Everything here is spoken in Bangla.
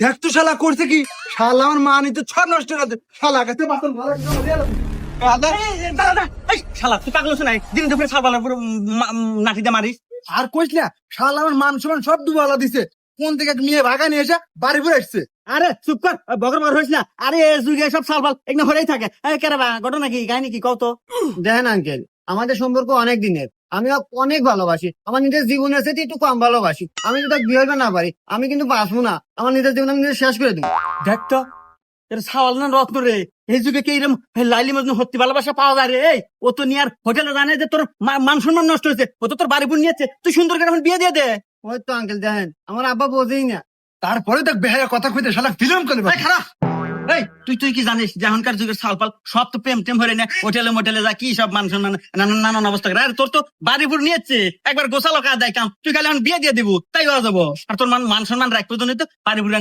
দেখ তো শালা করছে কি, শালা আমার মা নিতে সব নষ্ট করে দে। শালা কাছে বাসন ভালো শালা তুই পাগল নাই, দিন দুপুরে ছাড়বালার পুরো নাটিতে মারিস। আর কইস না, শালা আমার মান সম্মান সব ডুবালা দিছে। কোন থেকে এক মেয়ে ভাগা নিয়ে এসে বাড়ি ঘুরে আসছে। আরে চুপ কর, বগর বগর হইস না। আরে এ যুগে সব সালবাল একদম হরেই থাকে। কেরাবা ঘটনা কি, কাহিনী কি কত? দেখেন আঙ্কেল, আমাদের সম্পর্ক অনেক দিনের। আমি ওকে অনেক ভালোবাসি, আমার নিজের জীবনের সাথে একটু কম ভালোবাসি। আমি যদি তাকে বিয়ে হইবে না পারি, আমি কিন্তু বাঁচবো না। আমার নিজের জীবন আমি নিজে শেষ করে দিব। দেখ তো, এটা সাওয়াল না রত্ন রে। এই যুগে কি এরকম লাইলি মজনু সত্যি ভালোবাসা পাওয়া যায় রে? এই ও তো নিয়ার হোটেলে জানে যে তোর মান সম্মান নষ্ট হয়েছে, ও তো তোর বাড়ি বোন নিয়েছে, তুই সুন্দর করে এখন বিয়ে দিয়ে দে। ওই তো আঙ্কেল, দেখেন আমার আব্বা বোঝেই না। তারপরে দেখ বেহায়া কথা কইতে শালা ফিল্ম করে এই খারাপ। এই তুই কি জানিস যে এখনকার যুগের সালপাল সব তো প্রেম টেম হরে না, হোটেলে মোটেলে যা কি সব মান সম্মান নানান অবস্থা করে। আরে তোর তো বাড়ি বুড় নিয়েছে, একবার গোছালো কাজ দেয় কাম, তুই খালি এখন বিয়ে দিয়ে দিবো তাই হওয়া যাবো। আর তোর মান সম্মান রাখবো তো বাড়ি বুড়ান